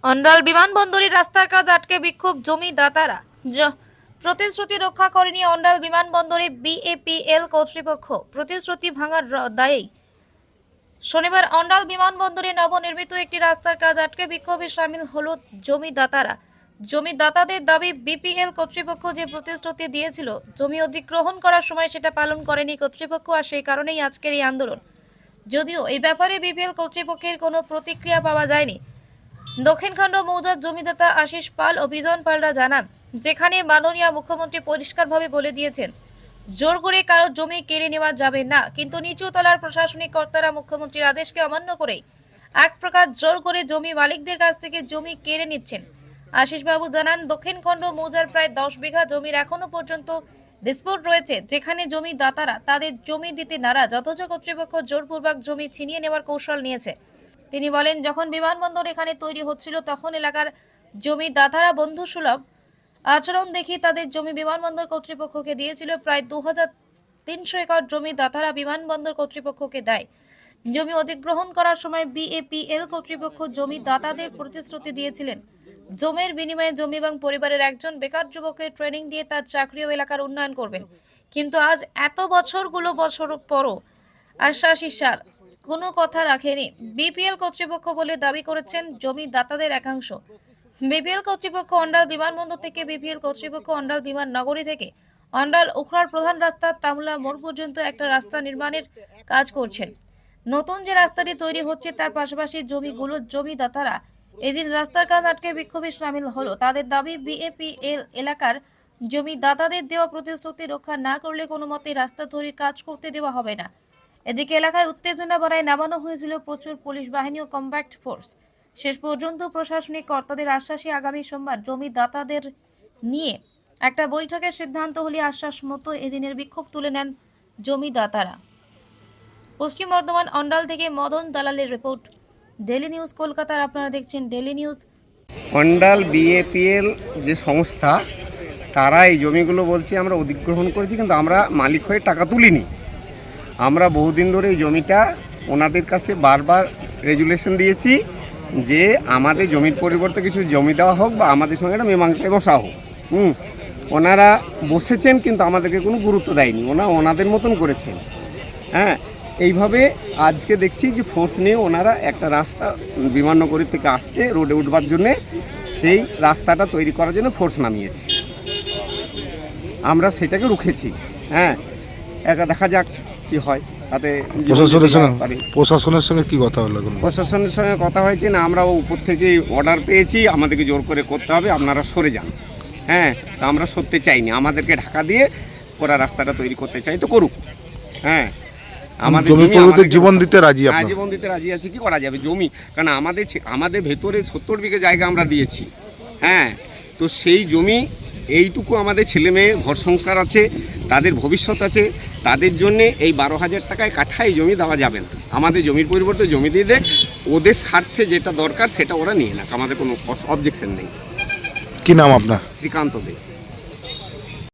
অন্ডাল বিমানবন্দরের রাস্তার কাজ আটকে বিক্ষোভ জমিদাতারা। প্রতিশ্রুতি রক্ষা করেনি অন্ডাল বিমানবন্দরে বিএপিএল কর্তৃপক্ষ। প্রতিশ্রুতি ভাঙার দায়েই শনিবার অন্ডাল বিমানবন্দরে নবনির্মিত একটি রাস্তার কাজ আটকে বিক্ষোভে সামিল হলো জমিদাতারা। জমিদাতাদের দাবি, বিপিএল কর্তৃপক্ষ যে প্রতিশ্রুতি দিয়েছিল জমি অধিগ্রহণ করার সময় সেটা পালন করেনি কর্তৃপক্ষ, আর সেই কারণেই আজকের এই আন্দোলন। যদিও এই ব্যাপারে বিপিএল কর্তৃপক্ষের কোনো প্রতিক্রিয়া পাওয়া যায়নি। দক্ষিণখণ্ড মৌজার জমিদাতা আশিস পাল ও বিজন পালরা জানান, যেখানে মাননীয় মুখ্যমন্ত্রী পরিষ্কারভাবে বলে দিয়েছেন জোর করে কারো জমি কেড়ে নেওয়া যাবে না, কিন্তু নিচু তলার প্রশাসনিক কর্তারা মুখ্যমন্ত্রীর আদেশকে অমান্য করে এক প্রকার জোর করে জমি মালিকদের কাছ থেকে জমি কেড়ে নিচ্ছেন। আশিস বাবু জানান, দক্ষিণখণ্ড মৌজার প্রায় 10 বিঘা জমির এখনো পর্যন্ত ডিসপুট রয়েছে, যেখানে জমিদাতারা তাদের জমি দিতে নারাজ, অথচ কর্তৃপক্ষ জোরপূর্বক জমি ছিনিয়ে নেওয়ার কৌশল নিয়েছে। তিনি বলেন, যখন বিমানবন্দর এখানে তৈরি হচ্ছিল তখন এলাকার জমিদাতারা বন্ধুসুলভ আচরণ দেখি তাদের জমি বিমানবন্দর কর্তৃপক্ষকে দিয়েছিল। প্রায় 2300 একর জমি দাতারা বিমানবন্দর কর্তৃপক্ষকে দেয়। জমি অধিগ্রহণ করার সময় বিএপিএল কর্তৃপক্ষ জমি দাতাদের প্রতিশ্রুতি দিয়েছিলেন জমির বিনিময়ে জমি এবং পরিবারের একজন বেকার যুবকের ট্রেনিং দিয়ে তার চাকরি ও এলাকার উন্নয়ন করবেন। কিন্তু আজ এত বছর পরও আশ্বাস ইশার কোনো কথা রাখেনি বিপিএল কর্তৃপক্ষ বলে দাবি করেছেন জমিদাতাদের একাংশ। বিপিএল কর্তৃপক্ষ অন্ডাল বিমানবন্দর থেকে বিপিএল কর্তৃপক্ষ অন্ডাল বিমান নগরী থেকে অন্ডাল উখড়ার প্রধান রাস্তা তামলা মোড় পর্যন্ত একটা রাস্তা নির্মাণের কাজ করছেন। নতুন যে রাস্তাটি তৈরি হচ্ছে তার পাশাপাশি জমিগুলো জমিদাতারা এদিন রাস্তার কাজ আটকে বিক্ষোভে সামিল হলো। তাদের দাবি, বিএপিএল এলাকার জমিদাতাদের দেওয়া প্রতিশ্রুতি রক্ষা না করলে কোনো মতে রাস্তা তৈরির কাজ করতে দেওয়া হবে না। এদিকে এলাকায় উত্তেজনা বাড়ায় নামানো হয়েছিল প্রচুর পুলিশ বাহিনী ও কম্প্যাক্ট ফোর্স। শেষ পর্যন্ত প্রশাসনিক কর্তাদের আশ্বাসে আগামী সোমবার জমিদাতাদের নিয়ে একটা বৈঠকের সিদ্ধান্ত হলে আশ্বাস মতো এদিনের বিক্ষোভ তুলে নেন জমিদাতারা। পশ্চিম বর্ধমান অন্ডাল থেকে মদন দালালের রিপোর্ট, ডেলি নিউজ কলকাতার। আপনারা দেখছেন ডেলি নিউজ। অন্ডাল বিএপিএল যে সংস্থা, তারা এই জমিগুলো বলছে আমরা অধিগ্রহণ করেছি, কিন্তু আমরা মালিক হয়ে টাকা তুলিনি। আমরা বহুদিন ধরে এই জমিটা ওনাদের কাছে বারবার রেজুলেশন দিয়েছি যে আমাদের জমির পরিবর্তে কিছু জমি দেওয়া হোক বা আমাদের সঙ্গে একটা মীমাংসায় বসা হোক। ওনারা বসেছেন কিন্তু আমাদেরকে কোনো গুরুত্ব দেয়নি, ওনাদের মতন করেছেন। হ্যাঁ, এইভাবে আজকে দেখছি যে ফোর্স নিয়ে ওনারা একটা রাস্তা বিমাননগরী থেকে আসছে রোডে উঠবার জন্যে, সেই রাস্তাটা তৈরি করার জন্য ফোর্স নামিয়েছে। আমরা সেটাকে রুখেছি। হ্যাঁ, দেখা যাক কি হয়। তাতে প্রশাসনের সঙ্গে কি কথা হলো? প্রশাসনের সঙ্গে কথা হয়েছে না, আমরা উপর থেকে অর্ডার পেয়েছি আমাদেরকে জোর করে করতে হবে, আপনারা সরে যান। হ্যাঁ, তা আমরা সরতে চাইনি, আমাদেরকে ঢাকা দিয়ে ওরা রাস্তাটা তৈরি করতে চাই তো করুক। হ্যাঁ, আমাদের জীবন দিতে রাজি, জীবন দিতে রাজি আছে। কি করা যাবে জমি, কারণ আমাদের ভেতরে 70 বিঘা জায়গা আমরা দিয়েছি। হ্যাঁ, তো সেই জমি এইটুকু আমাদের ছেলে মেয়ে ঘর সংসার আছে, তাদের ভবিষ্যৎ আছে, তাদের জন্যে এই 12,000 টাকায় কাঠা এই জমি দেওয়া যাবে না। আমাদের জমির পরিবর্তে জমি দিয়ে দেখ, ওদের স্বার্থে যেটা দরকার সেটা ওরা নিয়ে নাক, আমাদের কোনো অবজেকশন নেই। কি নাম আপনার? শ্রীকান্ত দে।